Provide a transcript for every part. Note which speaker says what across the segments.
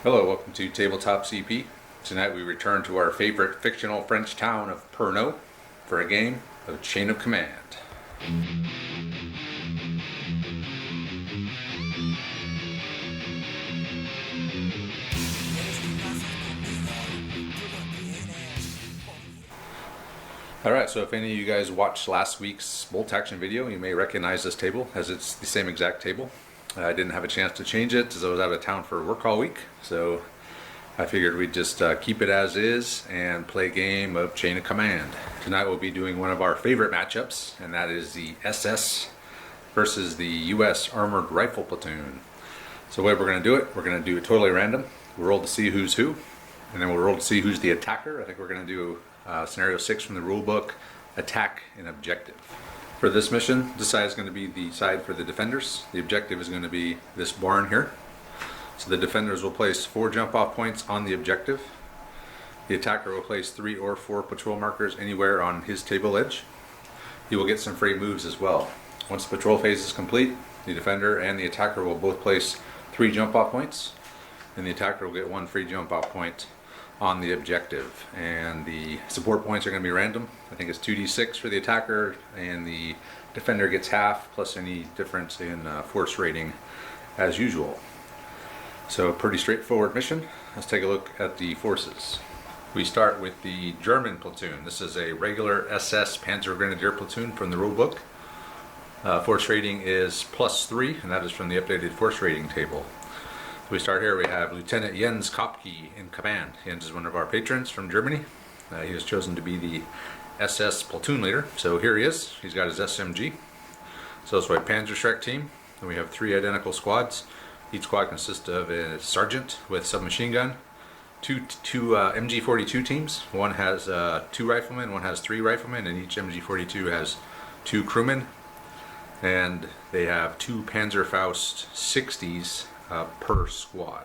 Speaker 1: Hello, welcome to Tabletop CP. Tonight we return to our favorite fictional French town of Pernod for a game of Chain of Command. Alright, so if any of you guys watched last week's bolt action video, you may recognize this table as it's the same exact table. I didn't have a chance to change it as I was out of town for work all week, so I figured we'd just keep it as is and play a game of Chain of Command. Tonight we'll be doing one of our favorite matchups, and that is the SS versus the US Armored Rifle Platoon. So the way we're going to do it, we're going to do it totally random. We'll roll to see who's who, and then we'll roll to see who's the attacker. I think we're going to do scenario 6 from the rule book, attack and objective. For this mission, this side is going to be the side for the defenders. The objective is going to be this barn here. So the defenders will place 4 jump off points on the objective. The attacker will place 3 or 4 patrol markers anywhere on his table edge. He will get some free moves as well. Once the patrol phase is complete, the defender and the attacker will both place 3 jump off points, and the attacker will get 1 free jump off point on the objective. And the support points are going to be random. I think it's 2d6 for the attacker, and the defender gets half plus any difference in force rating as usual. So pretty straightforward mission. Let's take a look at the forces. We start with the German platoon. This is a regular SS Panzergrenadier platoon from the rulebook. Force rating is +3, and that is from the updated force rating table. We start here. We have Lieutenant Jens Kopke in command. Jens is one of our patrons from Germany. He was chosen to be the SS platoon leader. So here he is. He's got his SMG. So it's a Panzerschreck team. And we have 3 identical squads. Each squad consists of a sergeant with submachine gun, two MG42 teams. One has 2 riflemen, one has 3 riflemen, and each MG42 has 2 crewmen. And they have 2 Panzerfaust 60s per squad.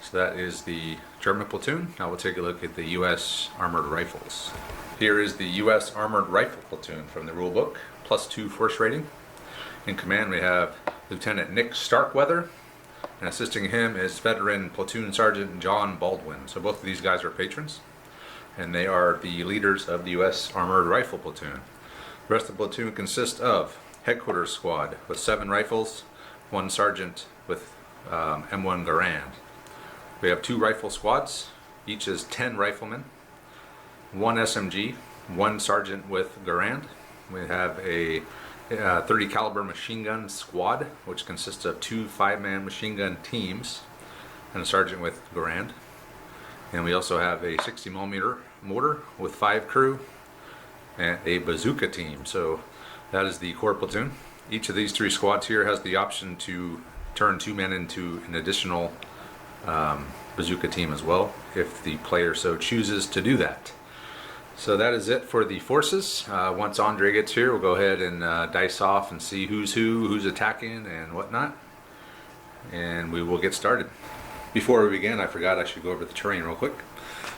Speaker 1: So that is the German platoon. Now we'll take a look at the US Armored Rifles. Here is the US Armored Rifle Platoon from the rulebook, +2 force rating. In command we have Lieutenant Nick Starkweather, and assisting him is veteran Platoon Sergeant John Baldwin. So both of these guys are patrons, and they are the leaders of the US Armored Rifle Platoon. The rest of the platoon consists of Headquarters Squad with 7 rifles, 1 sergeant with M1 Garand. We have 2 rifle squads, each is 10 riflemen, 1 SMG, 1 sergeant with Garand. We have a 30 caliber machine gun squad, which consists of 2 5-man machine gun teams and a sergeant with Garand. And we also have a 60mm mortar with 5 crew and a bazooka team. So that is the core platoon. Each of these 3 squads here has the option to turn 2 men into an additional bazooka team as well, if the player so chooses to do that. So that is it for the forces. Once Andre gets here, we'll go ahead and dice off and see who's who, who's attacking and whatnot, and we will get started. Before we begin, I forgot I should go over the terrain real quick.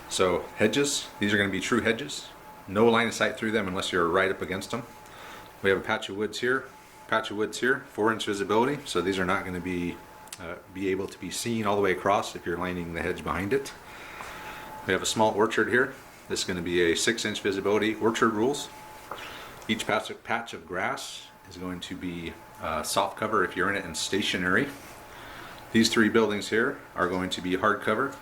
Speaker 1: So hedges, these are going to be true hedges. No line of sight through them unless you're right up against them. We have a patch of woods here, 4-inch visibility, so these are not going to be able to be seen all the way across if you're lining the hedge behind it. We have a small orchard here. This is going to be a 6-inch visibility orchard rules. Each patch of grass is going to be soft cover if you're in it, and stationary. These 3 buildings here are going to be hard cover.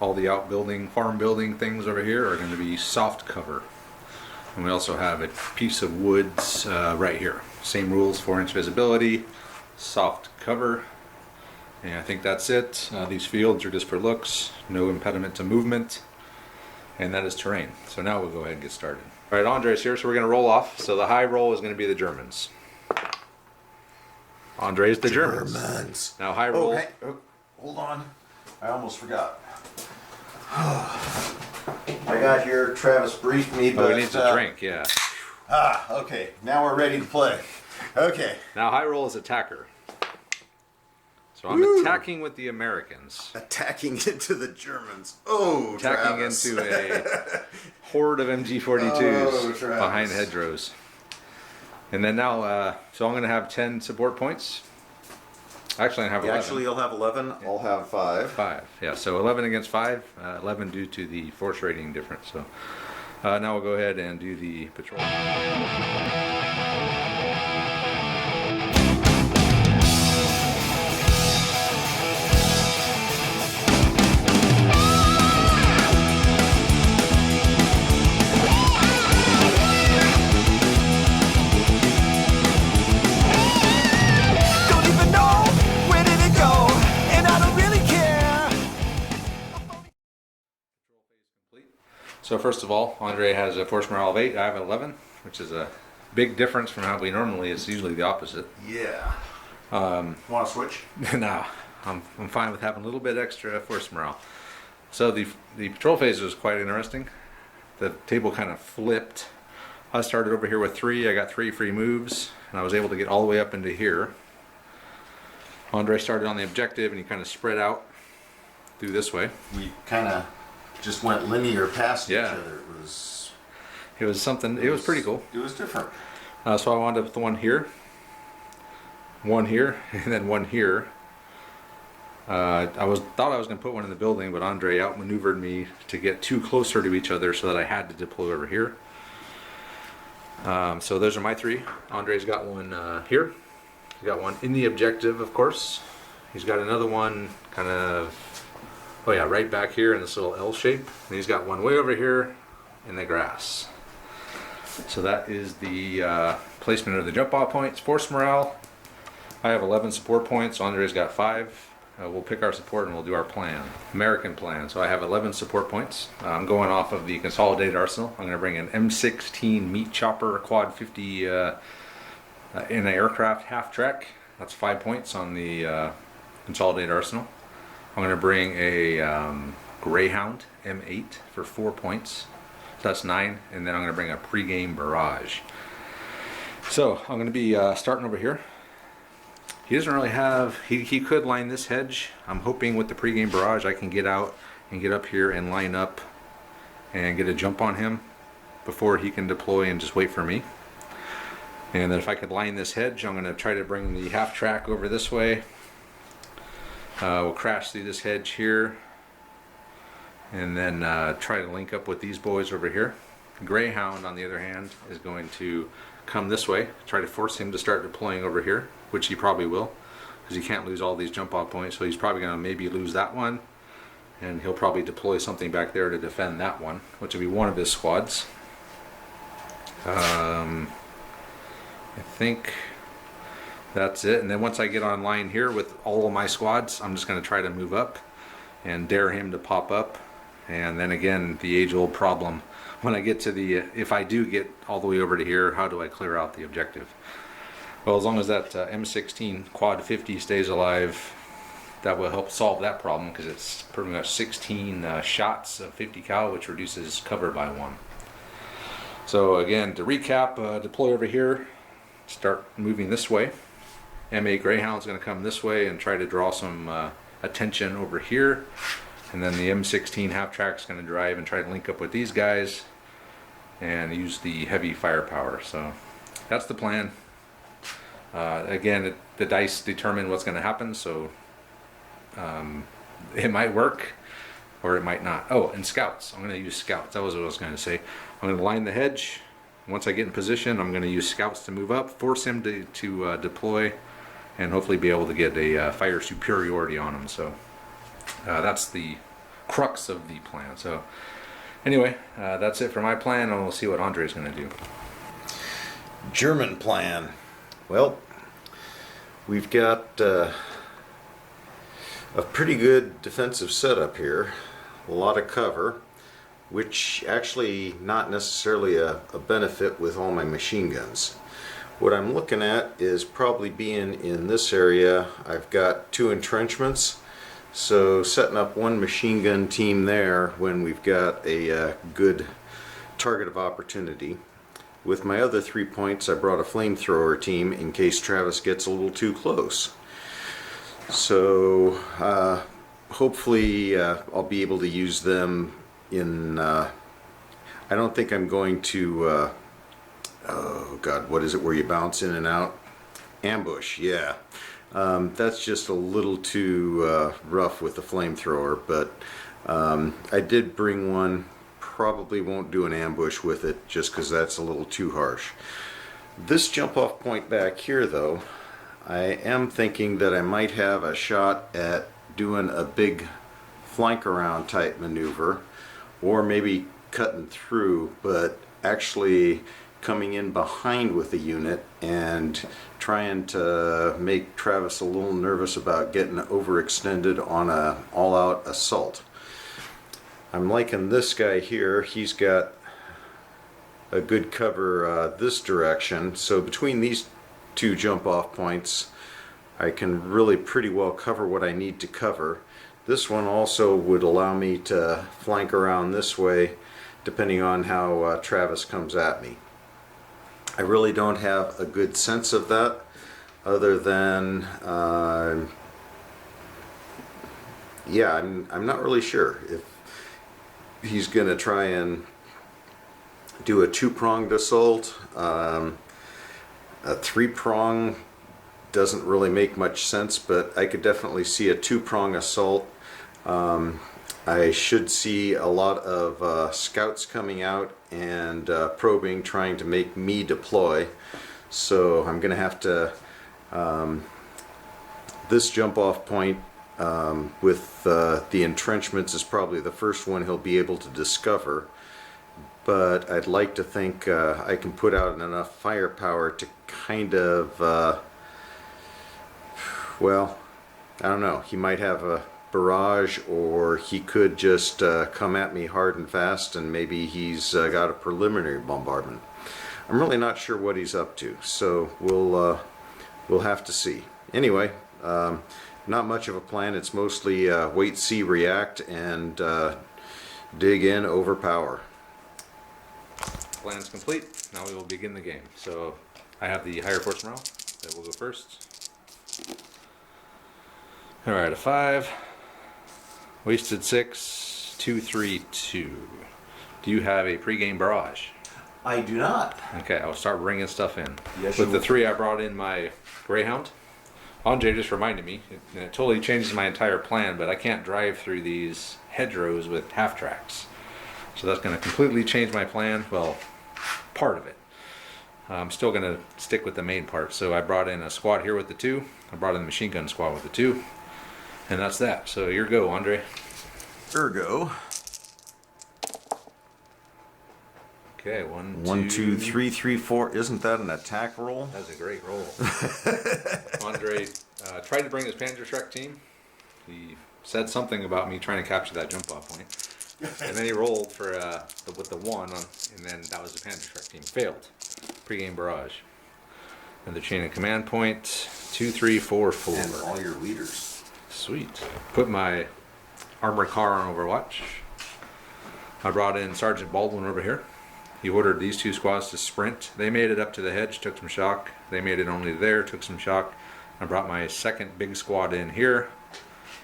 Speaker 1: All the outbuilding, farm building things over here are going to be soft cover. And we also have a piece of woods right here. Same rules, 4-inch visibility, soft cover. And I think that's it. These fields are just for looks, no impediment to movement. And that is terrain. So now we'll go ahead and get started. All right, Andre's here, so we're going to roll off. So the high roll is going to be the Germans. Andre's the Germans. Now high roll.
Speaker 2: Okay. Oh, hold on. I almost forgot. I got here, Travis briefed me, but...
Speaker 1: Oh, we need to drink, yeah.
Speaker 2: Okay. Now we're ready to play. Okay.
Speaker 1: Now high roll is attacker. So I'm attacking with the Americans.
Speaker 2: Attacking into the Germans. Oh,
Speaker 1: attacking
Speaker 2: Travis.
Speaker 1: into a horde of MG42s behind hedgerows. And then now, so I'm going to have 10 support points. Actually, I have 11.
Speaker 2: Actually, you'll have 11. I'll have 5.
Speaker 1: 5. Yeah, so 11 against 5. 11 due to the force rating difference. So now we'll go ahead and do the patrol. So first of all, Andre has a force morale of 8. I have 11, which is a big difference from how we normally. It's usually the opposite.
Speaker 2: Yeah. Want to switch?
Speaker 1: No, I'm fine with having a little bit extra force morale. So the patrol phase was quite interesting. The table kind of flipped. I started over here with 3. I got 3 free moves, and I was able to get all the way up into here. Andre started on the objective, and he kind of spread out through this way.
Speaker 2: We kind of just went linear past each
Speaker 1: Yeah.
Speaker 2: other.
Speaker 1: It was something. It was pretty cool.
Speaker 2: It was different.
Speaker 1: So I wound up with one here, and then one here. Thought I was going to put one in the building, but Andre outmaneuvered me to get too closer to each other, so that I had to deploy over here. So those are my 3. Andre's got one here. He's got one in the objective, of course. He's got another one kind of, oh yeah, right back here in this little L shape. And he's got one way over here in the grass. So that is the placement of the jump off points. Force morale, I have 11 support points. Andre's got 5. We'll pick our support and we'll do our plan. American plan. So I have 11 support points. I'm going off of the consolidated arsenal. I'm going to bring an M16 meat chopper quad 50 in an aircraft half track. That's 5 points on the consolidated arsenal. I'm going to bring a Greyhound M8 for 4 points. So that's 9. And then I'm going to bring a pregame barrage. So I'm going to be starting over here. He doesn't really have, he could line this hedge. I'm hoping with the pregame barrage I can get out and get up here and line up and get a jump on him before he can deploy and just wait for me. And then if I could line this hedge, I'm going to try to bring the half track over this way. We'll crash through this hedge here and then try to link up with these boys over here. Greyhound, on the other hand, is going to come this way, try to force him to start deploying over here, which he probably will, because he can't lose all these jump off points. So he's probably going to maybe lose that one, and he'll probably deploy something back there to defend that one, which will be one of his squads. I think that's it. And then once I get online here with all of my squads, I'm just going to try to move up and dare him to pop up. And then again, the age-old problem, when I get to the, if I do get all the way over to here, how do I clear out the objective? Well, as long as that M16 quad 50 stays alive, that will help solve that problem, because it's pretty much 16 shots of 50 cal, which reduces cover by 1. So again, to recap, deploy over here, start moving this way. M8 Greyhound's going to come this way and try to draw some attention over here. And then the M16 half track's going to drive and try to link up with these guys and use the heavy firepower. So that's the plan. Again, the dice determine what's going to happen, so it might work or it might not. Oh, and scouts. I'm going to use scouts. That was what I was going to say. I'm going to line the hedge. Once I get in position, I'm going to use scouts to move up, force him to deploy, and hopefully be able to get a fire superiority on him. So that's the crux of the plan. So anyway, that's it for my plan, and we'll see what Andre's going to do.
Speaker 2: German plan. Well, we've got a pretty good defensive setup here. A lot of cover, which actually not necessarily a benefit with all my machine guns. What I'm looking at is probably being in this area. I've got 2 entrenchments, so setting up 1 machine gun team there when we've got a good target of opportunity. With my other 3 points, I brought a flamethrower team in case Travis gets a little too close. So hopefully I'll be able to use them in, I don't think I'm going to, oh god, what is it where you bounce in and out? Ambush, yeah. That's just a little too rough with the flamethrower, but I did bring one. Probably won't do an ambush with it just because that's a little too harsh. This jump off point back here though, I am thinking that I might have a shot at doing a big flank around type maneuver, or maybe cutting through, but actually coming in behind with the unit and trying to make Travis a little nervous about getting overextended on a all-out assault. I'm liking this guy here. He's got a good cover this direction, so between these two jump off points I can really pretty well cover what I need to cover. This one also would allow me to flank around this way depending on how Travis comes at me. I really don't have a good sense of that other than yeah, I'm not really sure if he's gonna try and do a two-pronged assault. A three-prong doesn't really make much sense, but I could definitely see a two-prong assault. I should see a lot of scouts coming out and probing, trying to make me deploy. So I'm going to have to, this jump off point with the entrenchments is probably the first one he'll be able to discover. But I'd like to think I can put out enough firepower to kind of, well, I don't know, he might have a barrage, or he could just come at me hard and fast, and maybe he's got a preliminary bombardment. I'm really not sure what he's up to, so we'll have to see. Anyway, not much of a plan. It's mostly wait, see, react, and dig in, overpower.
Speaker 1: Plan's complete. Now we will begin the game. So I have the higher force morale that will go first. Alright, a 5. Wasted 6. 2, 3, 2. Do you have a pregame barrage?
Speaker 2: I do not.
Speaker 1: Okay, I'll start bringing stuff in.
Speaker 2: Yes,
Speaker 1: With the 3, I brought in my Greyhound. Andre just reminded me, it totally changes my entire plan, but I can't drive through these hedgerows with half tracks. So that's going to completely change my plan. Well, part of it. I'm still going to stick with the main part. So I brought in a squad here with the 2. I brought in the machine gun squad with the 2. And that's that. So your go, Andre.
Speaker 2: Ergo.
Speaker 1: Okay, 1,
Speaker 2: 1, 2, 3, 3, 4. Isn't that an attack roll?
Speaker 1: That's a great roll. Andre tried to bring his Panzergrenadiers team. He said something about me trying to capture that jump off point. And then he rolled for with the 1, and then that was the Panzergrenadiers team. Failed. Pre-game barrage. Another chain of command point. 2, 3, 4, 4.
Speaker 2: And all your leaders.
Speaker 1: Sweet. Put my armored car on Overwatch. I brought in Sergeant Baldwin over here. He ordered these 2 squads to sprint. They made it up to the hedge, took some shock. They made it only there, took some shock. I brought my second big squad in here,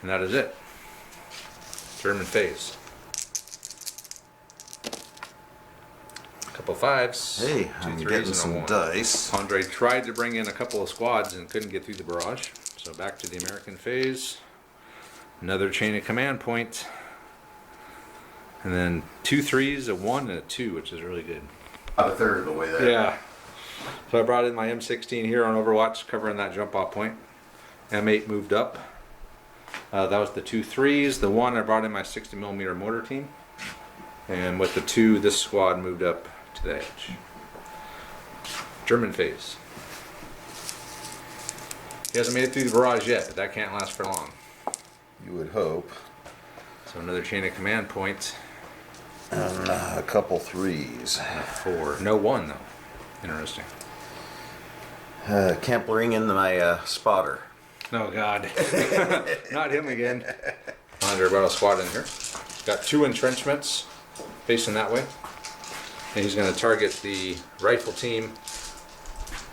Speaker 1: and that is it. German phase. Couple 5s.
Speaker 2: Hey,
Speaker 1: 2
Speaker 2: I'm
Speaker 1: 3s,
Speaker 2: getting
Speaker 1: and a
Speaker 2: some
Speaker 1: 1.
Speaker 2: dice.
Speaker 1: Andre tried to bring in a couple of squads and couldn't get through the barrage. So back to the American phase. Another chain of command point. And then 2 3s, a 1, and a 2, which is really good.
Speaker 2: About a third of the way there.
Speaker 1: Yeah. So I brought in my M16 here on Overwatch, covering that jump off point. M8 moved up. That was the 2 3s. The 1, I brought in my 60mm mortar team. And with the 2, this squad moved up to the edge. German phase. He hasn't made it through the barrage yet, but that can't last for long.
Speaker 2: You would hope.
Speaker 1: So another chain of command point.
Speaker 2: A couple 3s.
Speaker 1: 4. No 1 though. Interesting.
Speaker 2: Can't bring in my spotter.
Speaker 1: Oh God. Not him again. Andre brought a squad in here. Got 2 entrenchments facing that way. And he's going to target the rifle team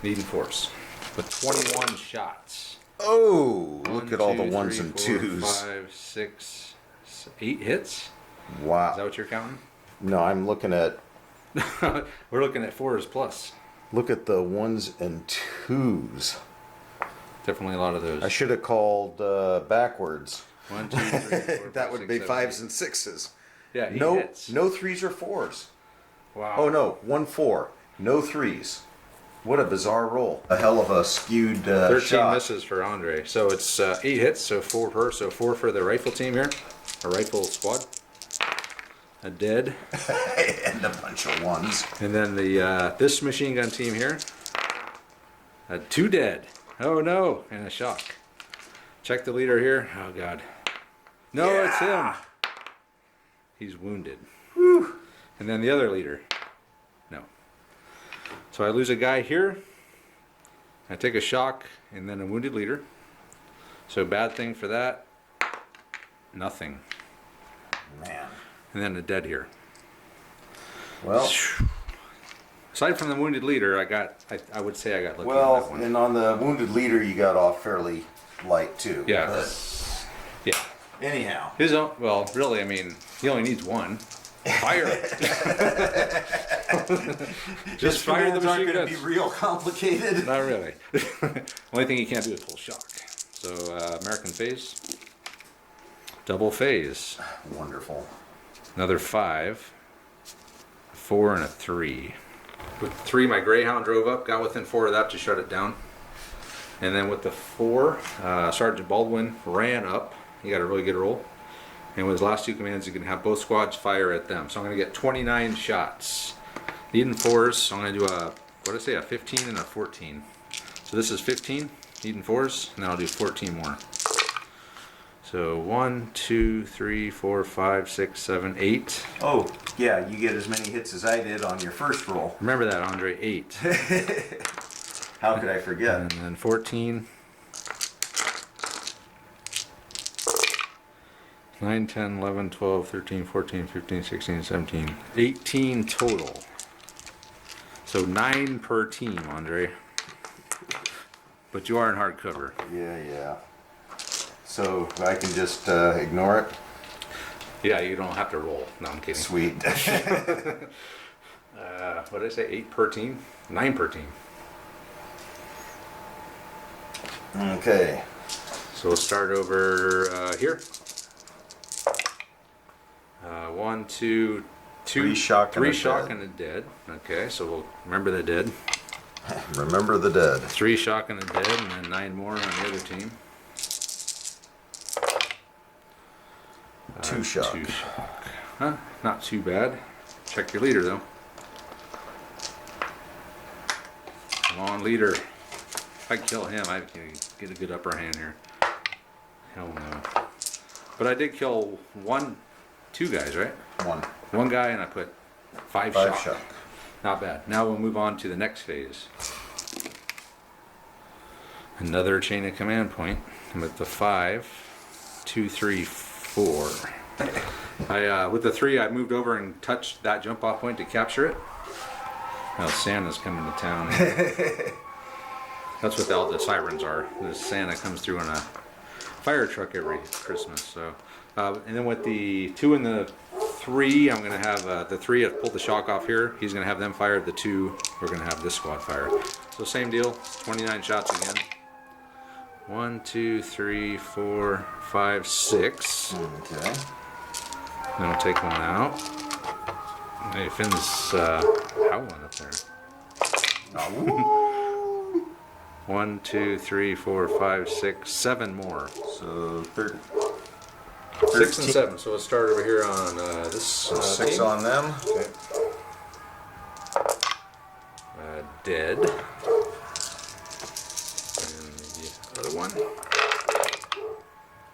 Speaker 1: needing force with 21 shots.
Speaker 2: Oh,
Speaker 1: 1,
Speaker 2: look at all the
Speaker 1: 2,
Speaker 2: 1s
Speaker 1: 3,
Speaker 2: and
Speaker 1: 4,
Speaker 2: 2s.
Speaker 1: 5, 6, 8 hits.
Speaker 2: Wow.
Speaker 1: Is that what you're counting?
Speaker 2: No, I'm looking at.
Speaker 1: We're looking at 4s plus.
Speaker 2: Look at the 1s and 2s.
Speaker 1: Definitely a lot of those.
Speaker 2: I should have called backwards.
Speaker 1: 1, 2, 3, 4,
Speaker 2: That
Speaker 1: 5,
Speaker 2: would
Speaker 1: 6,
Speaker 2: be
Speaker 1: 7,
Speaker 2: fives
Speaker 1: 8.
Speaker 2: and sixes.
Speaker 1: Yeah, 8
Speaker 2: No,
Speaker 1: hits.
Speaker 2: no threes or fours.
Speaker 1: Wow.
Speaker 2: Oh no, 1 4. No threes. What a bizarre roll. A hell of a skewed
Speaker 1: 13
Speaker 2: shot.
Speaker 1: misses for Andre. So it's 8 hits, so 4 per. So 4 for the rifle team here. A rifle squad. A dead.
Speaker 2: And a bunch of ones.
Speaker 1: And then the this machine gun team here. 2 dead. Oh no, and a shock. Check the leader here. Oh god. No,
Speaker 2: Yeah.
Speaker 1: It's him. He's wounded. Whew. And then the other leader. No. So I lose a guy here. I take a shock and then a wounded leader. So bad thing for that. Nothing.
Speaker 2: Man.
Speaker 1: And then a dead here.
Speaker 2: Well,
Speaker 1: Aside from the wounded leader, I would say I got lucky on that
Speaker 2: well,
Speaker 1: one.
Speaker 2: and on the wounded leader, you got off fairly light too.
Speaker 1: Yeah.
Speaker 2: But
Speaker 1: Yeah.
Speaker 2: anyhow.
Speaker 1: His own, well, really, I mean, he only needs one. Fire it. Just fire the
Speaker 2: Commands aren't
Speaker 1: machine
Speaker 2: going to
Speaker 1: guns.
Speaker 2: be real complicated.
Speaker 1: Not really. Only thing he can't do is full shock. So American phase, double phase,
Speaker 2: Wonderful.
Speaker 1: another 5, a 4, and a 3. With 3, my Greyhound drove up, got within 4 of that to shut it down. And then with the 4, Sergeant Baldwin ran up. He got a really good roll. And with his last 2 commands, you can have both squads fire at them. So I'm going to get 29 shots. Needing 4s, so I'm going to do a, what did I say, a 15 and a 14. So this is 15, needing 4s, and then I'll do 14 more. So 1, 2, 3, 4, 5, 6, 7, 8.
Speaker 2: Oh, yeah, you get as many hits as I did on your first roll.
Speaker 1: Remember that, Andre, 8.
Speaker 2: How could I forget?
Speaker 1: And then 14. 9, 10, 11, 12, 13, 14, 15, 16, 17, 18 total. So 9 per team, Andre. But you are in hard cover.
Speaker 2: Yeah. So I can just ignore it?
Speaker 1: Yeah, you don't have to roll. No, I'm kidding.
Speaker 2: Sweet.
Speaker 1: What did I say? 8 per team? 9 per team.
Speaker 2: Okay.
Speaker 1: So we'll start over here. 1, 2, 2.
Speaker 2: 3 shock and
Speaker 1: 3
Speaker 2: a
Speaker 1: shock
Speaker 2: dead.
Speaker 1: and a dead. Okay, so we'll remember the dead.
Speaker 2: Remember the dead.
Speaker 1: 3 shock and a dead, and then 9 more on the other team.
Speaker 2: 2 shock.
Speaker 1: 2 shock. Huh? Not too bad. Check your leader though. Come on, leader. If I kill him, I can get a good upper hand here. Hell no. But I did kill 2 guys, right?
Speaker 2: 1.
Speaker 1: 1 guy, and I put 5
Speaker 2: 5
Speaker 1: shock.
Speaker 2: shock.
Speaker 1: Not bad. Now we'll move on to the next phase. Another chain of command point with the 5, 2, 3, 4. With the 3, I moved over and touched that jump off point to capture it. Now Santa's coming to town. That's what all the sirens are. This Santa comes through in a fire truck every Christmas. So, and then with the 2 and the 3, I'm going to have the 3 have pulled the shock off here. He's going to have them fire. The 2, we're going to have this squad fire. So same deal, 29 shots again. 1, 2, 3, 4, 5, 6.
Speaker 2: Okay.
Speaker 1: Then I'll take one out. Hey, Finn's howling up there. 1, 2, 3, 4, 5, 6, 7 more.
Speaker 2: So
Speaker 1: 6 and 7. So let's start over here on this
Speaker 2: 6
Speaker 1: team.
Speaker 2: on them. Okay.
Speaker 1: Dead. And the other one.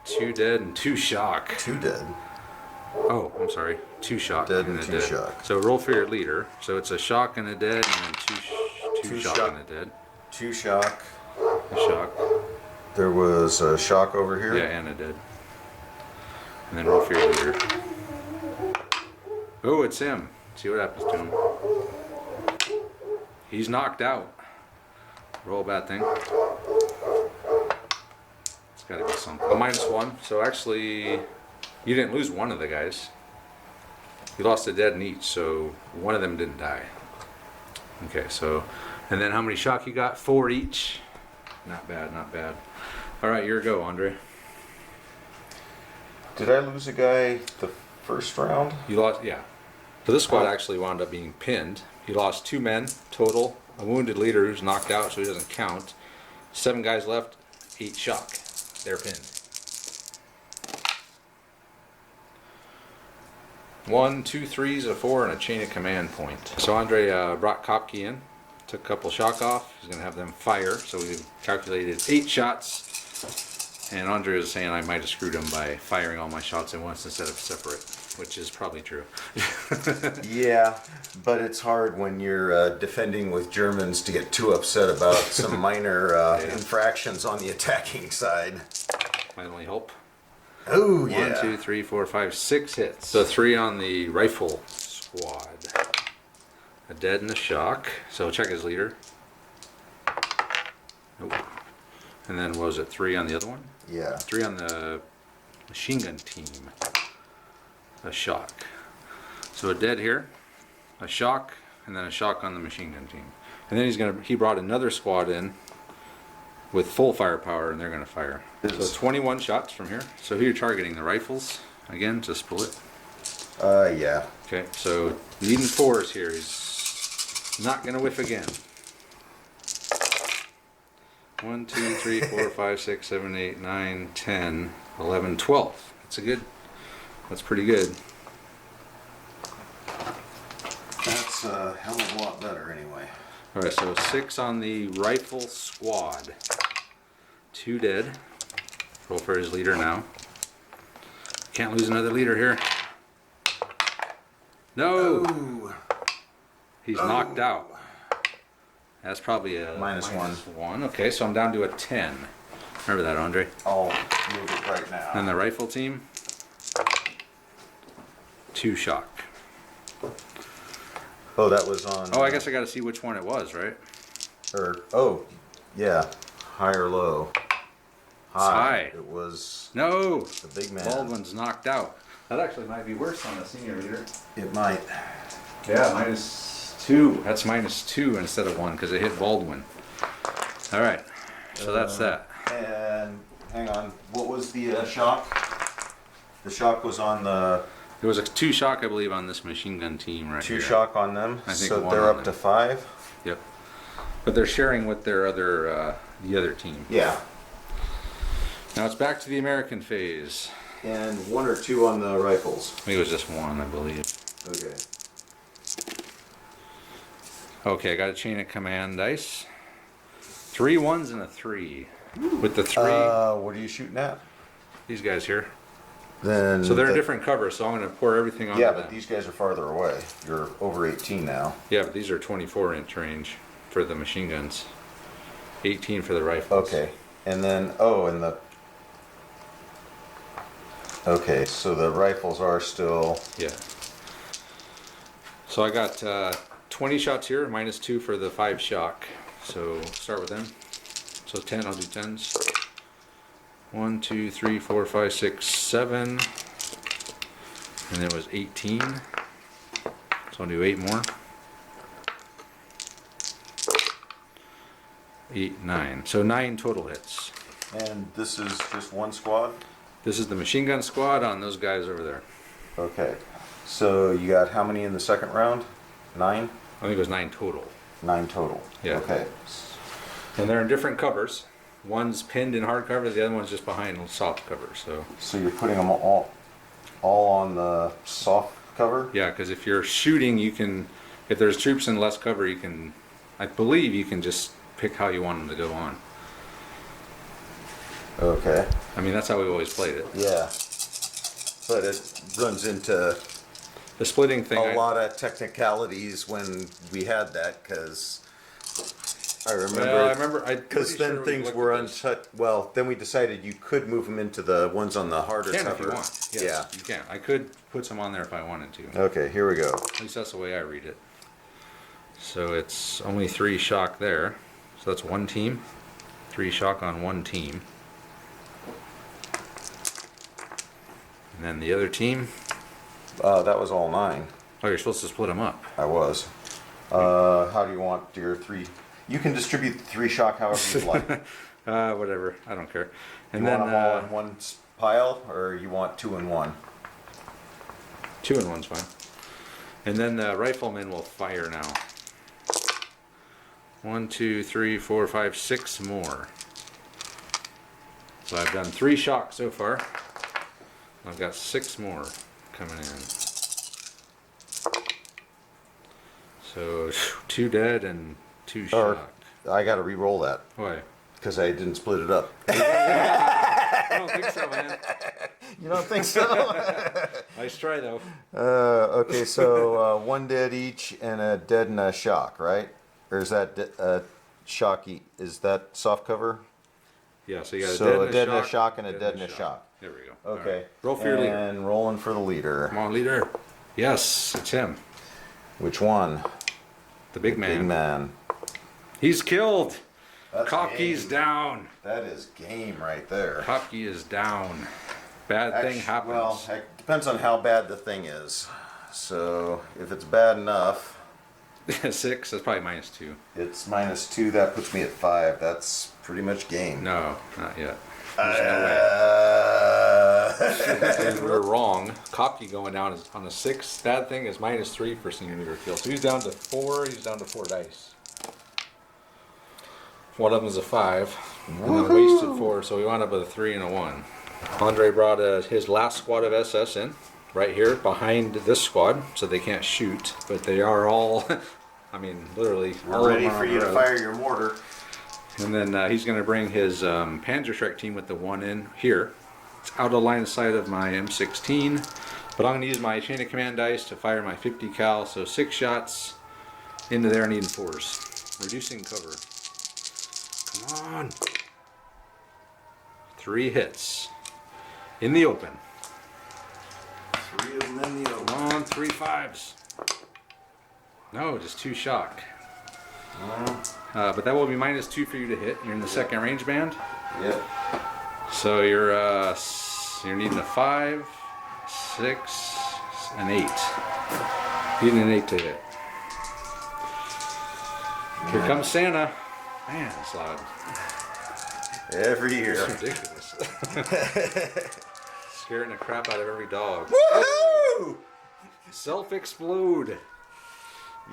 Speaker 1: 2 dead and 2 shock.
Speaker 2: 2 dead.
Speaker 1: Oh, I'm sorry. 2 shock.
Speaker 2: Dead and
Speaker 1: a
Speaker 2: 2
Speaker 1: dead.
Speaker 2: shock.
Speaker 1: So roll for your leader. So it's a shock and a dead, and then 2
Speaker 2: 2
Speaker 1: shock,
Speaker 2: shock.
Speaker 1: and a dead.
Speaker 2: 2 shock.
Speaker 1: A shock.
Speaker 2: There was a shock over here.
Speaker 1: Yeah, and a dead. And then roll for your leader. Oh, it's him. See what happens to him. He's knocked out. Roll a bad thing. It's got to be something. A -1. So actually, you didn't lose one of the guys. You lost a dead in each, so one of them didn't die. Okay, so, and then how many shock you got? 4 each. Not bad, not bad. All right, your go, Andre.
Speaker 2: Did I lose a guy the first round?
Speaker 1: You lost, yeah. So this squad actually wound up being pinned. He lost 2 men total, a wounded leader who's knocked out, so he doesn't count. 7 guys left, 8 shock. They're pinned. 1, 2 threes, a 4, and a chain of command point. So Andre brought Kopke in, took a couple shock off. He's going to have them fire. So we calculated 8 shots. And Andre was saying I might have screwed him by firing all my shots at once instead of separate, which is probably true.
Speaker 2: Yeah, but it's hard when you're defending with Germans to get too upset about some minor infractions on the attacking side.
Speaker 1: My only hope.
Speaker 2: Oh, yeah.
Speaker 1: 1, 2, 3, 4, 5, 6 hits. So 3 on the rifle squad. A dead and a shock. So check his leader. Nope. And then what was it, 3 on the other one?
Speaker 2: Yeah.
Speaker 1: 3 on the machine gun team. A shock. So a dead here, a shock, and then a shock on the machine gun team. And then he brought another squad in with full firepower, and they're gonna fire. So 21 shots from here. So who you're targeting? The rifles again to split.
Speaker 2: Yeah.
Speaker 1: Okay, so leading 4s here. He's not gonna whiff again. 1, 2, 3, 4, 5, 6, 7, 8, 9, 10, 11, 12. That's pretty good.
Speaker 2: That's a hell of a lot better anyway.
Speaker 1: Alright, so 6 on the rifle squad. 2 dead. Roll for his leader now. Can't lose another leader here. No!
Speaker 2: Ooh.
Speaker 1: He's knocked out. That's probably a
Speaker 2: minus
Speaker 1: 1. Okay, so I'm down to a 10. Remember that, Andre.
Speaker 2: I'll move it right now.
Speaker 1: And the rifle team, 2 shock.
Speaker 2: Oh, that was on...
Speaker 1: Oh, I guess I got to see which one it was, right?
Speaker 2: Oh, yeah. High or low?
Speaker 1: High.
Speaker 2: It was
Speaker 1: No!
Speaker 2: the big man.
Speaker 1: Baldwin's knocked out. That actually might be worse on the senior leader.
Speaker 2: It might.
Speaker 1: Yeah, -2. That's -2 instead of 1 because it hit Baldwin. All right, so that's that.
Speaker 2: And hang on, what was the shock? The shock was on the...
Speaker 1: There was a 2 shock, I believe, on this machine gun team right
Speaker 2: 2
Speaker 1: here.
Speaker 2: shock on them,
Speaker 1: I think
Speaker 2: so
Speaker 1: 1
Speaker 2: they're
Speaker 1: on
Speaker 2: up to
Speaker 1: them.
Speaker 2: 5?
Speaker 1: Yep. But they're sharing with their other, the other team.
Speaker 2: Yeah.
Speaker 1: Now it's back to the American phase.
Speaker 2: And 1 or 2 on the rifles.
Speaker 1: I think it was just 1, I believe.
Speaker 2: Okay.
Speaker 1: Okay, I got a chain of command dice. 3 1s and a 3. With the 3,
Speaker 2: What are you shooting at?
Speaker 1: these guys here.
Speaker 2: Then
Speaker 1: So they're in different cover, so I'm going to pour everything on
Speaker 2: Yeah,
Speaker 1: them.
Speaker 2: but these guys are farther away. You're over 18 now.
Speaker 1: Yeah, but these are 24-inch range for the machine guns. 18 for the rifles.
Speaker 2: Okay. And then, and the... Okay, so the rifles are still...
Speaker 1: Yeah. So I got 20 shots here, -2 for the 5 shock. So start with them. So 10, I'll do 10s. 1, 2, 3, 4, 5, 6, 7. And it was 18. So I'll do 8 more. 8, 9. So 9 total hits.
Speaker 2: And this is just one squad?
Speaker 1: This is the machine gun squad on those guys over there.
Speaker 2: Okay. So you got how many in the second round? 9?
Speaker 1: I think it was 9 total.
Speaker 2: 9 total.
Speaker 1: Yeah.
Speaker 2: Okay.
Speaker 1: And they're in different covers. One's pinned in hard cover, the other one's just behind soft cover.
Speaker 2: So you're putting them all on the soft cover?
Speaker 1: Yeah, because if you're shooting, you can, if there's troops in less cover, you can, I believe you can just pick how you want them to go on.
Speaker 2: Okay.
Speaker 1: I mean, that's how we've always played it.
Speaker 2: Yeah. But it runs into
Speaker 1: The splitting thing.
Speaker 2: a lot of technicalities when we had that, because I remember. Because then things were untouched. Well, then we decided you could move them into the ones on the harder
Speaker 1: You can
Speaker 2: cover.
Speaker 1: if you want. Yes,
Speaker 2: Yeah.
Speaker 1: you can. I could put some on there if I wanted to.
Speaker 2: Okay, here we go.
Speaker 1: At least that's the way I read it. So it's only 3 shock there. So that's 1 team. 3 shock on 1 team. And then the other team.
Speaker 2: That was all 9.
Speaker 1: Oh, you're supposed to split them up.
Speaker 2: I was. How do you want your 3? You can distribute the 3 shock however you'd like.
Speaker 1: Whatever. I don't care. And
Speaker 2: You
Speaker 1: then
Speaker 2: want them all in one pile, or you want 2 in 1?
Speaker 1: 2 in 1's fine. And then the rifleman will fire now. 1, 2, 3, 4, 5, 6 more. So I've done 3 shocks so far. I've got 6 more coming in. So 2 dead and 2 shocked.
Speaker 2: I got to re-roll that
Speaker 1: Why?
Speaker 2: because I didn't split it up.
Speaker 1: I don't think so, man.
Speaker 2: You don't think so?
Speaker 1: Nice try though.
Speaker 2: Okay, so 1 dead each and a dead and a shock, right? Or is that shocky? Is that soft cover?
Speaker 1: Yeah, so you got
Speaker 2: A dead and a shock and a dead and a shock.
Speaker 1: There we go.
Speaker 2: Okay.
Speaker 1: Right. Roll for your leader.
Speaker 2: And rolling for the leader.
Speaker 1: Come on, leader. Yes, it's him.
Speaker 2: Which one?
Speaker 1: The big man.
Speaker 2: Big man.
Speaker 1: He's killed.
Speaker 2: That's
Speaker 1: Kopke's
Speaker 2: game.
Speaker 1: down.
Speaker 2: That is game right there.
Speaker 1: Kopke is down. Bad thing happens.
Speaker 2: Well, it depends on how bad the thing is. So if it's bad enough,
Speaker 1: 6, that's probably -2.
Speaker 2: it's -2. That puts me at 5. That's pretty much game.
Speaker 1: No, not yet.
Speaker 2: There's
Speaker 1: We were wrong. Kopke going down is on a 6. Bad thing is -3 for senior leader kill. So he's down to 4. He's down to 4 dice. One of them is a 5. And then wasted 4. So we wound up with a 3 and a 1. Andre brought his last squad of SS in. Right here behind this squad. So they can't shoot. But they are all, I mean, literally. all
Speaker 2: We're ready
Speaker 1: of them
Speaker 2: for
Speaker 1: on
Speaker 2: you
Speaker 1: the
Speaker 2: to
Speaker 1: road.
Speaker 2: fire your mortar.
Speaker 1: And then he's going to bring his Panzergrenadiers team with the 1 in here. It's out of line of sight of my M16, but I'm going to use my chain of command dice to fire my 50 cal, so 6 shots into there, needing 4s. Reducing cover. Come on. 3 hits. In the open.
Speaker 2: 3 of them in the open.
Speaker 1: Come on, 3 5s. No, just 2 shock. But that will be -2 for you to hit. You're in the second range band.
Speaker 2: Yep.
Speaker 1: So you're needing a 5, 6, and 8. Needing an 8 to hit. Here comes Santa. Man, it's loud.
Speaker 2: Every year.
Speaker 1: It's ridiculous. Scaring the crap out of every dog.
Speaker 2: Woohoo!
Speaker 1: Self-explode.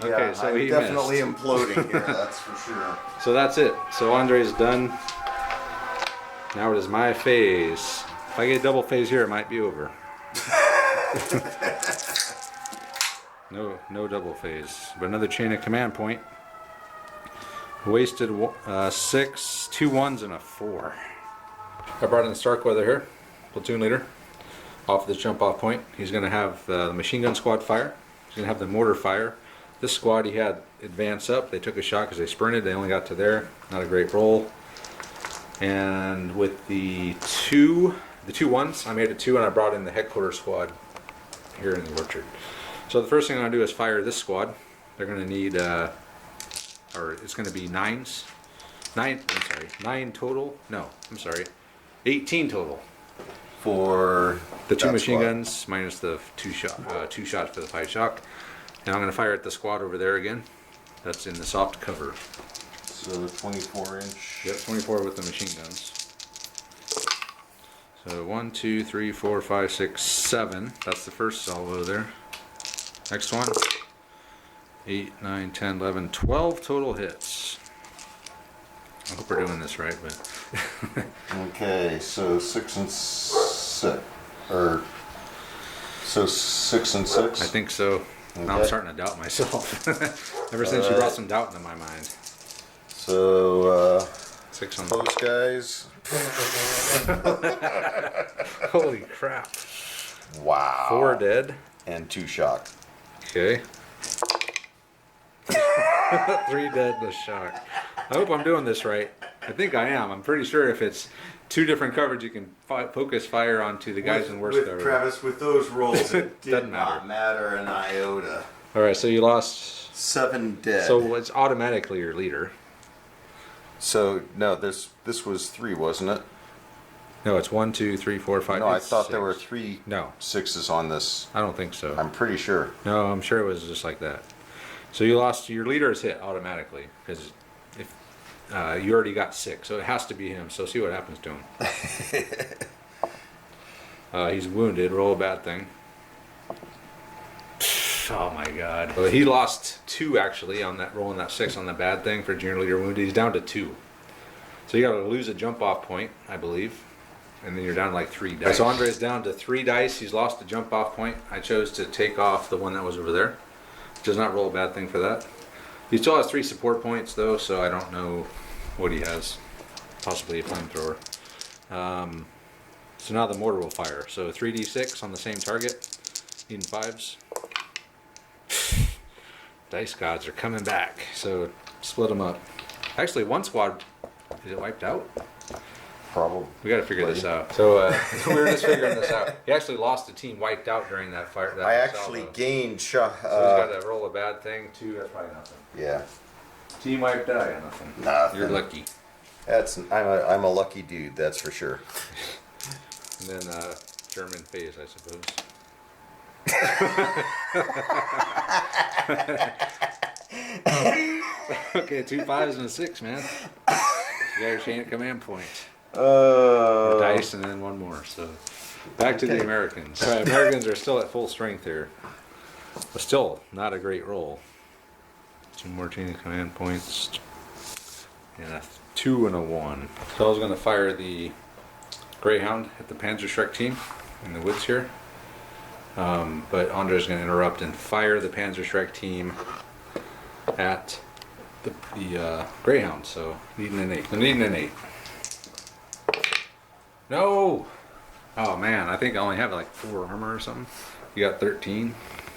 Speaker 2: Yeah,
Speaker 1: Okay, so
Speaker 2: I'm
Speaker 1: he
Speaker 2: definitely
Speaker 1: missed.
Speaker 2: imploding here, that's for sure.
Speaker 1: So that's it. So Andre's done. Now it is my phase. If I get a double phase here, it might be over. No double phase. But another chain of command point. Wasted 6, 2 1s, and a 4. I brought in Starkweather here, platoon leader, off this jump off point. He's going to have the machine gun squad fire. He's going to have the mortar fire. This squad he had advance up. They took a shot because they sprinted. They only got to there. Not a great roll. And with the two 1s, I made a 2 and I brought in the headquarters squad here in the orchard. So the first thing I'm going to do is fire this squad. They're going to need, or it's going to be 9s. 9 total. No, I'm sorry. 18 total.
Speaker 2: For
Speaker 1: The 2
Speaker 2: that
Speaker 1: machine
Speaker 2: squad.
Speaker 1: guns minus the 2 shots for the 5 shock. Now I'm going to fire at the squad over there again. That's in the soft cover.
Speaker 2: So 24 inch.
Speaker 1: Yep, 24 with the machine guns. So 1, 2, 3, 4, 5, 6, 7. That's the first salvo there. Next one. 8, 9, 10, 11, 12 total hits. I hope we're doing this right, but
Speaker 2: Okay, so 6 and 6. Or so 6 and 6.
Speaker 1: I think so. Now I'm
Speaker 2: Okay.
Speaker 1: starting to doubt myself. Ever since you brought some doubt into my mind.
Speaker 2: So
Speaker 1: 6 on
Speaker 2: close guys.
Speaker 1: Holy crap.
Speaker 2: Wow.
Speaker 1: 4 dead.
Speaker 2: And 2 shock.
Speaker 1: Okay. 3 dead and a shock. I hope I'm doing this right. I think I am. I'm pretty sure if it's 2 different coverage, you can focus fire onto the guys in worse cover.
Speaker 2: Travis, with those rolls, it did
Speaker 1: Doesn't
Speaker 2: not matter an iota.
Speaker 1: All right, so you lost.
Speaker 2: 7 dead.
Speaker 1: So it's automatically your leader.
Speaker 2: So no, this was 3, wasn't it?
Speaker 1: No, it's 1, 2, 3, 4, 5.
Speaker 2: No, I
Speaker 1: it's
Speaker 2: thought
Speaker 1: 6.
Speaker 2: there were 3
Speaker 1: No,
Speaker 2: 6s on this.
Speaker 1: I don't think so.
Speaker 2: I'm pretty sure.
Speaker 1: No, I'm sure it was just like that. So you lost. Your leader is hit automatically because if You already got 6, so it has to be him. So see what happens to him. He's wounded. Roll a bad thing. Oh my god. Well, he lost 2 actually on that rolling that 6 on the bad thing for junior leader wounded. He's down to 2. So you got to lose a jump off point, I believe. And then you're down like 3 dice. So Andre's down to 3 dice. He's lost a jump off point. I chose to take off the one that was over there. Does not roll a bad thing for that. He still has 3 support points though, so I don't know what he has. Possibly a flamethrower. So now the mortar will fire. So 3d6 on the same target. Needing 5s. Dice gods are coming back. So split them up. Actually, one squad, is it wiped out?
Speaker 2: Probably.
Speaker 1: We got to figure this out. So we were just figuring this out. He actually lost a team wiped out during that fire. That
Speaker 2: I actually
Speaker 1: salvo.
Speaker 2: gained shot.
Speaker 1: So he's got to roll a bad thing too. That's probably nothing.
Speaker 2: Yeah.
Speaker 1: Team wiped out. Yeah, nothing.
Speaker 2: Nothing.
Speaker 1: You're lucky.
Speaker 2: I'm a lucky dude. That's for sure.
Speaker 1: And then German phase, I suppose. Okay, 2 5s and a 6, man. You got your chain of command point. Dice and then one more. So back to the Americans. All right, Americans are still at full strength here, but still not a great roll. 2 more chain of command points and a 2 and a 1. So I was going to fire the Greyhound at the Panzergrenadiers team in the woods here, but Andre's going to interrupt and fire the Panzergrenadiers team at the Greyhound. So needing an 8. Needing an 8. No! Oh man, I think I only have like 4 armor or something. You got 13.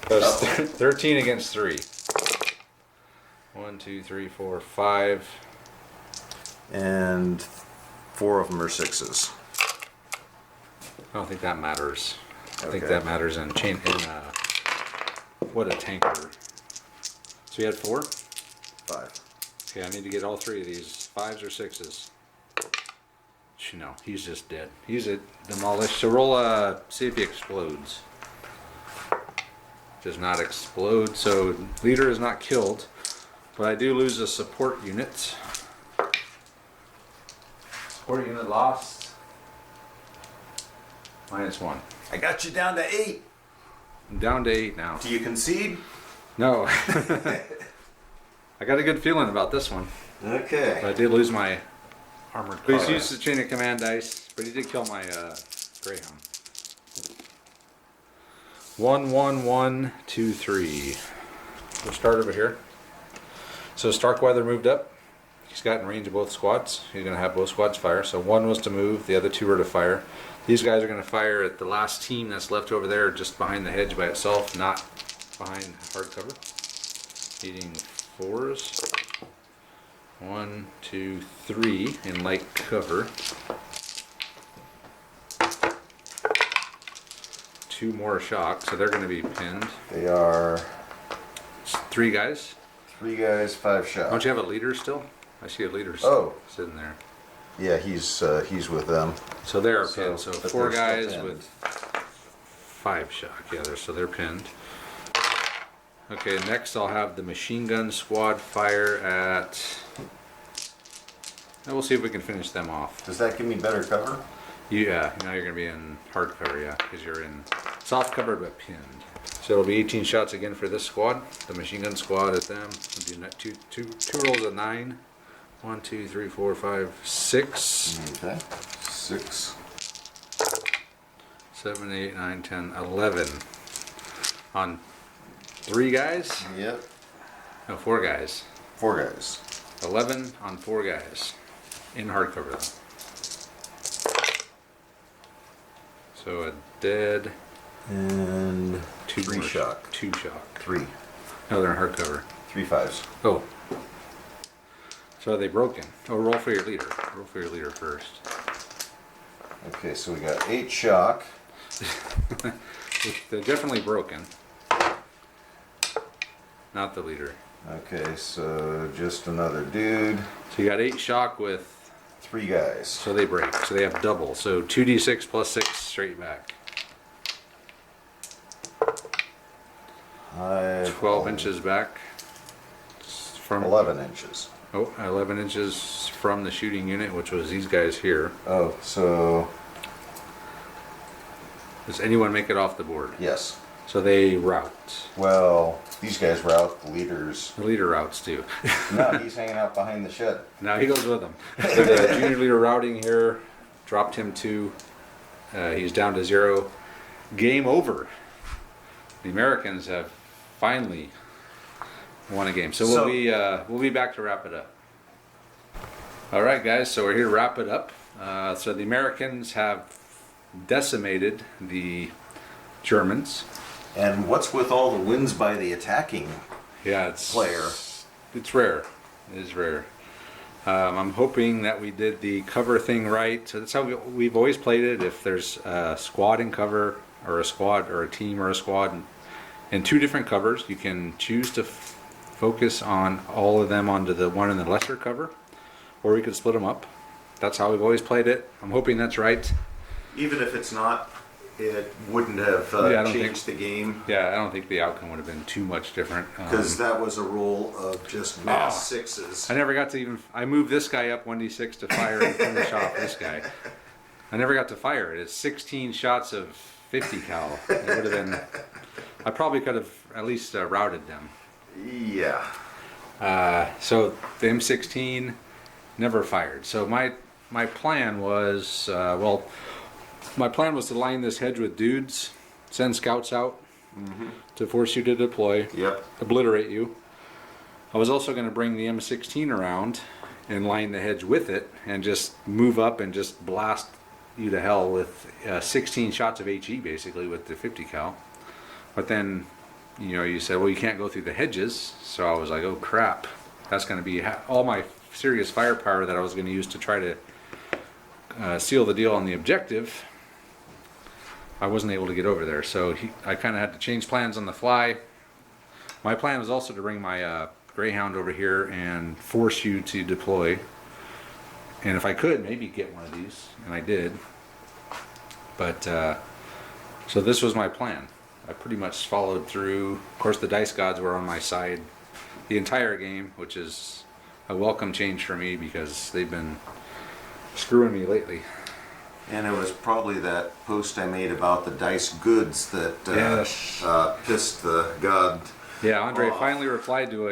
Speaker 1: That's 13 against 3. 1, 2, 3, 4, 5.
Speaker 2: And 4 of them are 6s.
Speaker 1: I don't think that matters. I think
Speaker 2: Okay.
Speaker 1: that matters in chain. What a tanker. So you had 4?
Speaker 2: 5.
Speaker 1: Okay, I need to get all 3 of these. 5s or 6s. No, he's just dead. He's demolished. So roll see if he explodes. Does not explode. So leader is not killed, but I do lose a support unit. Support unit lost. -1.
Speaker 2: I got you down to 8.
Speaker 1: I'm down to 8 now.
Speaker 2: Do you concede?
Speaker 1: No. I got a good feeling about this one.
Speaker 2: Okay.
Speaker 1: But I did lose my armored car. He's
Speaker 2: Alright.
Speaker 1: used the chain of command dice, but he did kill my Greyhound. 1, 1, 1, 2, 3. We'll start over here. So Starkweather moved up. He's got in range of both squads. He's going to have both squads fire. So 1 was to move, the other 2 were to fire. These guys are going to fire at the last team that's left over there, just behind the hedge by itself, not behind hard cover. Needing 4s. 1, 2, 3 in light cover. 2 more shock, so they're going to be pinned.
Speaker 2: They are
Speaker 1: 3 guys.
Speaker 2: 3 guys, 5 shots.
Speaker 1: Don't you have a leader still? I see a leader sitting there.
Speaker 2: Yeah, he's with them.
Speaker 1: So they are pinned. So
Speaker 2: but
Speaker 1: 4
Speaker 2: they're still
Speaker 1: guys
Speaker 2: pinned.
Speaker 1: with 5 shock. Yeah, they're pinned. Okay, next I'll have the machine gun squad fire at. And we'll see if we can finish them off.
Speaker 2: Does that give me better cover?
Speaker 1: Yeah, now you're going to be in hard cover, yeah, because you're in soft cover but pinned. So it'll be 18 shots again for this squad. The machine gun squad at them. We'll do two rolls of 9. 1, 2, 3, 4, 5, 6.
Speaker 2: Okay. 6.
Speaker 1: 7, 8, 9, 10, 11. On 3 guys?
Speaker 2: Yep.
Speaker 1: No, 4 guys.
Speaker 2: 4 guys.
Speaker 1: 11 on 4 guys. In hardcover though. So a dead.
Speaker 2: And
Speaker 1: 2
Speaker 2: 3
Speaker 1: more
Speaker 2: shock.
Speaker 1: 2 shock.
Speaker 2: 3.
Speaker 1: No, they're in hardcover.
Speaker 2: 3 5s.
Speaker 1: Oh. So are they broken? Oh, roll for your leader. Roll for your leader first.
Speaker 2: Okay, so we got 8 shock.
Speaker 1: They're definitely broken. Not the leader.
Speaker 2: Okay, so just another dude.
Speaker 1: So you got 8 shock with.
Speaker 2: 3 guys.
Speaker 1: So they break. So they have double. So 2d6 plus 6 straight back. 12 inches back. From
Speaker 2: 11 inches.
Speaker 1: Oh, 11 inches from the shooting unit, which was these guys here.
Speaker 2: Oh, so
Speaker 1: Does anyone make it off the board?
Speaker 2: yes.
Speaker 1: So they route.
Speaker 2: Well, these guys route, the leaders.
Speaker 1: The leader routes too.
Speaker 2: No, he's hanging out behind the shed.
Speaker 1: Now he goes with them. So the junior leader routing here dropped him 2. He's down to 0. Game over. The Americans have finally won a game. So we'll be back to wrap it up. All right, guys. So we're here to wrap it up. So the Americans have decimated the Germans.
Speaker 2: And what's with all the wins by the attacking
Speaker 1: Yeah, it's
Speaker 2: player?
Speaker 1: It's rare. It is rare. I'm hoping that we did the cover thing right. So that's how we've always played it. If there's a squad in cover, or a squad, or a team, or a squad in 2 different covers, you can choose to focus on all of them onto the one in the lesser cover, or we could split them up. That's how we've always played it. I'm hoping that's right.
Speaker 2: Even if it's not, it wouldn't have
Speaker 1: Yeah, I don't
Speaker 2: changed the game.
Speaker 1: Yeah, I don't think the outcome would have been too much different.
Speaker 2: Because that was a roll of just mass 6s.
Speaker 1: I never got to even. I moved this guy up 1d6 to fire and finish off this guy. I never got to fire it. It's 16 shots of 50 cal. It would have been. I probably could have at least routed them.
Speaker 2: Yeah.
Speaker 1: So the M16 never fired. So my plan was my plan was to line this hedge with dudes, send scouts out to force you to deploy,
Speaker 2: Yep.
Speaker 1: obliterate you. I was also going to bring the M16 around and line the hedge with it and just move up and just blast you to hell with 16 shots of HE basically with the 50 cal. But then, you said, well, you can't go through the hedges. So I was like, oh crap, that's going to be all my serious firepower that I was going to use to try to seal the deal on the objective. I wasn't able to get over there, so I kind of had to change plans on the fly. My plan was also to bring my Greyhound over here and force you to deploy. And if I could, maybe get one of these, and I did. But, so this was my plan. I pretty much followed through. Of course, the dice gods were on my side the entire game, which is a welcome change for me because they've been screwing me lately.
Speaker 2: And it was probably that post I made about the dice goods that
Speaker 1: Yes.
Speaker 2: pissed the god.
Speaker 1: Yeah, Andre
Speaker 2: off.
Speaker 1: finally replied to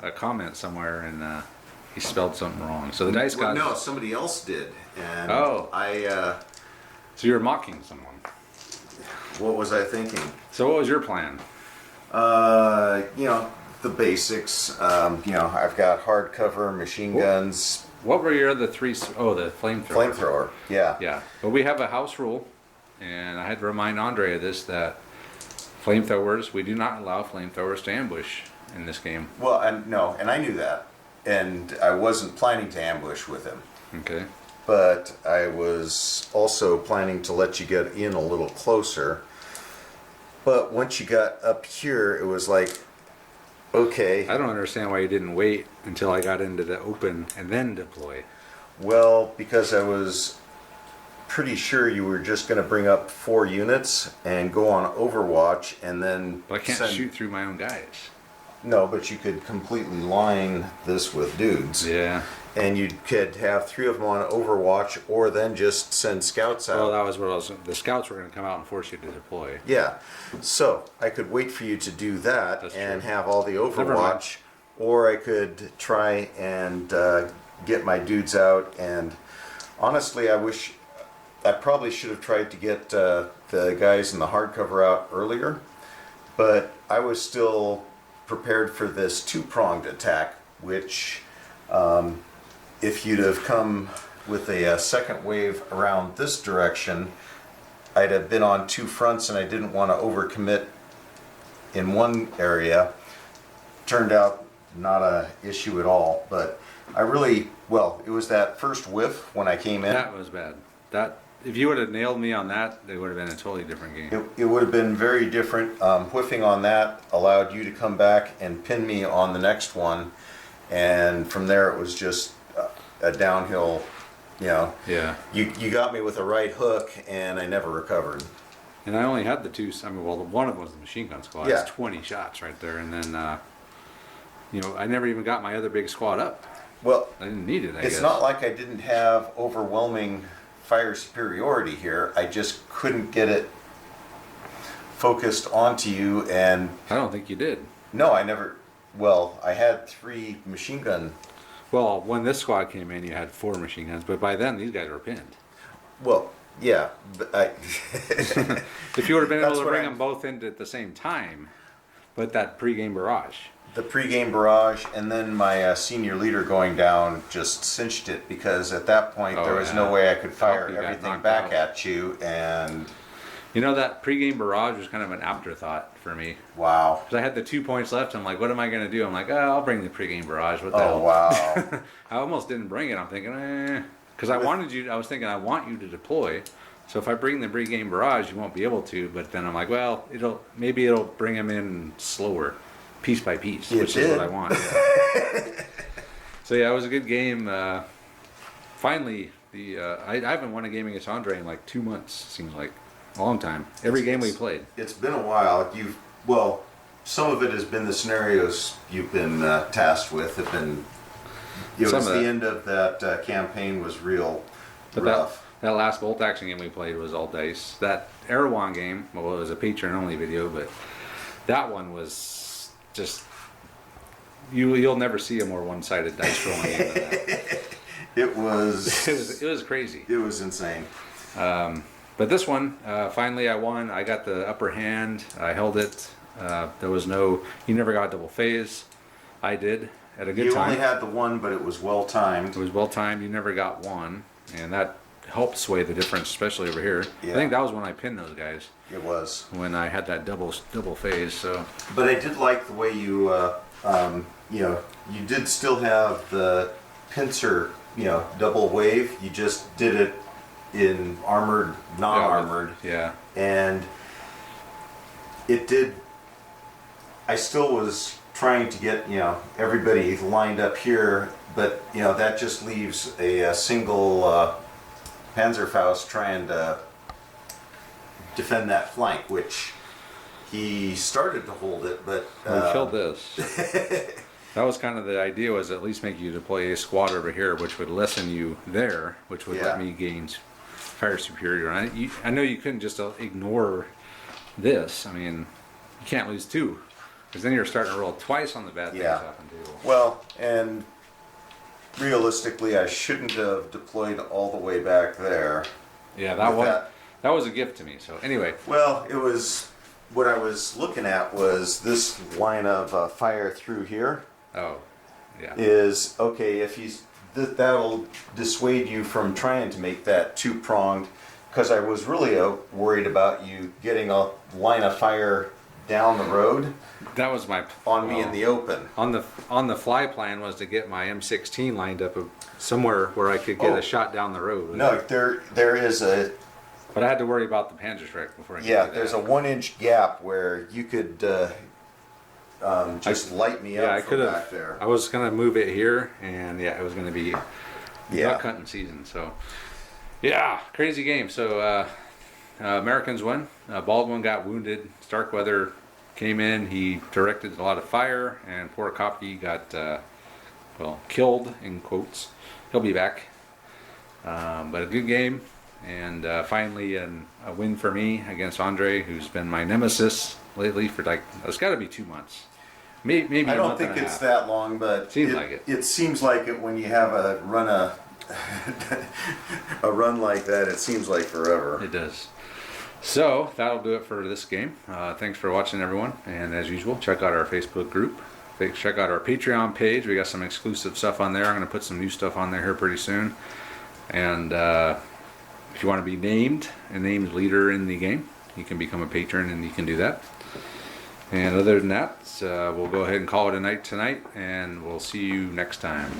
Speaker 1: a comment somewhere, and he spelled something wrong. So the dice
Speaker 2: Well,
Speaker 1: gods.
Speaker 2: no, somebody else did. And
Speaker 1: Oh.
Speaker 2: So
Speaker 1: you were mocking someone.
Speaker 2: what was I thinking?
Speaker 1: So what was your plan?
Speaker 2: The basics. I've got hardcover, machine guns,
Speaker 1: What were your other 3? Oh, the flamethrower.
Speaker 2: flamethrower. Yeah.
Speaker 1: Yeah, but we have a house rule, and I had to remind Andre of this, that flamethrowers, we do not allow flamethrowers to ambush in this game.
Speaker 2: Well, and I knew that, and I wasn't planning to ambush with him.
Speaker 1: Okay.
Speaker 2: But I was also planning to let you get in a little closer. But once you got up here, it was like, okay,
Speaker 1: I don't understand why you didn't wait until I got into the open and then deploy.
Speaker 2: well, because I was pretty sure you were just going to bring up 4 units and go on Overwatch and then
Speaker 1: But I can't shoot through my own guys.
Speaker 2: No, but you could completely line this with dudes.
Speaker 1: Yeah.
Speaker 2: And you could have 3 of them on Overwatch, or then just send scouts out.
Speaker 1: Well, that was what I was. The scouts were going to come out and force you to deploy.
Speaker 2: Yeah. So I could wait for you to do that
Speaker 1: That's
Speaker 2: and
Speaker 1: true.
Speaker 2: have all the
Speaker 1: Never mind.
Speaker 2: Overwatch, or I could try and get my dudes out. And honestly, I probably should have tried to get the guys in the hardcover out earlier, but I was still prepared for this 2-pronged attack, which if you'd have come with a second wave around this direction, I'd have been on 2 fronts, and I didn't want to overcommit in one area. Turned out not a issue at all, but it was that first whiff when I came in.
Speaker 1: That was bad. That if you would have nailed me on that, it would have been a totally different game.
Speaker 2: It would have been very different. Whiffing on that allowed you to come back and pin me on the next one, and from there it was just a downhill.
Speaker 1: Yeah.
Speaker 2: You got me with a right hook, and I never recovered.
Speaker 1: And I only had the 2. I mean, well, one of them was the machine gun squad.
Speaker 2: Yeah.
Speaker 1: It's 20 shots right there, and then I never even got my other big squad up.
Speaker 2: Well,
Speaker 1: I didn't need it, I guess.
Speaker 2: it's not like I didn't have overwhelming fire superiority here. I just couldn't get it focused onto you, and
Speaker 1: I don't think you did.
Speaker 2: no, I never. Well, I had 3 machine gun.
Speaker 1: Well, when this squad came in, you had 4 machine guns, but by then these guys were pinned.
Speaker 2: Well, yeah, but I.
Speaker 1: If you would have been able
Speaker 2: That's
Speaker 1: to
Speaker 2: what
Speaker 1: bring
Speaker 2: I'm-
Speaker 1: them both in at the same time, but that pre-game barrage.
Speaker 2: The pregame barrage, and then my senior leader going down just cinched it, because at that point
Speaker 1: Oh,
Speaker 2: there was
Speaker 1: yeah.
Speaker 2: no way I could fire
Speaker 1: Kopke got
Speaker 2: everything
Speaker 1: knocked
Speaker 2: back
Speaker 1: out.
Speaker 2: at you, and
Speaker 1: You know, that pre-game barrage was kind of an afterthought for me.
Speaker 2: wow.
Speaker 1: Because I had the 2 points left. I'm like, what am I going to do? I'm like, oh, I'll bring the pre-game barrage. What the
Speaker 2: Oh
Speaker 1: hell?
Speaker 2: wow.
Speaker 1: I almost didn't bring it. I'm thinking, because I wanted you. I was thinking, I want you to deploy. So if I bring the pre-game barrage, you won't be able to. But then I'm like, well, maybe it'll bring them in slower, piece by piece,
Speaker 2: It
Speaker 1: which is
Speaker 2: did.
Speaker 1: what I want. So yeah, it was a good game. Finally, I haven't won a game against Andre in like 2 months. Seems like a long time. Every game we played.
Speaker 2: It's been a while. Well, some of it has been the scenarios you've been tasked with. Have been. It
Speaker 1: Some
Speaker 2: was
Speaker 1: of
Speaker 2: the
Speaker 1: that.
Speaker 2: end of that campaign was real
Speaker 1: But
Speaker 2: rough.
Speaker 1: that last bolt action game we played was all dice. That Erewhon game, well, it was a patron only video, but that one was just you'll never see a more one-sided dice rolling game than that.
Speaker 2: It was.
Speaker 1: It was crazy.
Speaker 2: It was insane.
Speaker 1: But this one, finally, I won. I got the upper hand. I held it. There was no. You never got double phase. I did at a good
Speaker 2: You
Speaker 1: time.
Speaker 2: only had the one, but it was well timed.
Speaker 1: It was well timed. You never got one, and that helped sway the difference, especially over here.
Speaker 2: Yeah.
Speaker 1: I think that was when I pinned those guys,
Speaker 2: It was.
Speaker 1: when I had that double phase. So
Speaker 2: But I did like the way you, you did still have the pincer, double wave. You just did it in armored, non-armored,
Speaker 1: yeah,
Speaker 2: and it did. I still was trying to get everybody lined up here, but that just leaves a single Panzerfaust trying to defend that flank, which he started to hold it, but
Speaker 1: we killed this. That was kind of the idea, was at least make you deploy a squad over here, which would lessen you there, which would let
Speaker 2: Yeah.
Speaker 1: me gain fire superiority. I know you couldn't just ignore this. I mean, you can't lose 2, because then you're starting to roll twice on the bad things
Speaker 2: Yeah.
Speaker 1: off on table.
Speaker 2: well, and realistically, I shouldn't have deployed all the way back there.
Speaker 1: Yeah, that
Speaker 2: With
Speaker 1: one.
Speaker 2: that-
Speaker 1: That was a gift to me. So anyway,
Speaker 2: Well, it was what I was looking at was this line of fire through here
Speaker 1: oh, yeah.
Speaker 2: is okay. If he's that'll dissuade you from trying to make that 2-pronged, because I was really worried about you getting a line of fire down the road
Speaker 1: That was my
Speaker 2: on me
Speaker 1: well,
Speaker 2: in the open.
Speaker 1: on the fly plan was to get my M16 lined up somewhere where I could get
Speaker 2: Oh.
Speaker 1: a shot down the road.
Speaker 2: No, there is a
Speaker 1: But I had to worry about the Panzerschreck before I could
Speaker 2: yeah.
Speaker 1: do
Speaker 2: There's a
Speaker 1: that.
Speaker 2: 1-inch gap where you could just light me
Speaker 1: Yeah, I
Speaker 2: up
Speaker 1: could
Speaker 2: from
Speaker 1: have.
Speaker 2: back there.
Speaker 1: I was gonna move it here, and yeah, it was gonna be
Speaker 2: Yeah.
Speaker 1: duck hunting season. So yeah, crazy game. So Americans won. Baldwin got wounded. Starkweather came in. He directed a lot of fire, and poor Kopke got killed in quotes. He'll be back. But a good game, and finally a win for me against Andre, who's been my nemesis lately for like it's got to be 2 months. Maybe
Speaker 2: I
Speaker 1: a
Speaker 2: don't
Speaker 1: month
Speaker 2: think
Speaker 1: and a
Speaker 2: it's
Speaker 1: half.
Speaker 2: that long, but
Speaker 1: Seems like it.
Speaker 2: It seems like it when you have a run like that. It seems like forever.
Speaker 1: It does. So that'll do it for this game. Thanks for watching, everyone. And as usual, check out our Facebook group. Check out our Patreon page. We got some exclusive stuff on there. I'm going to put some new stuff on there here pretty soon. And if you want to be named leader in the game, you can become a patron, and you can do that. And other than that, we'll go ahead and call it a night tonight, and we'll see you next time.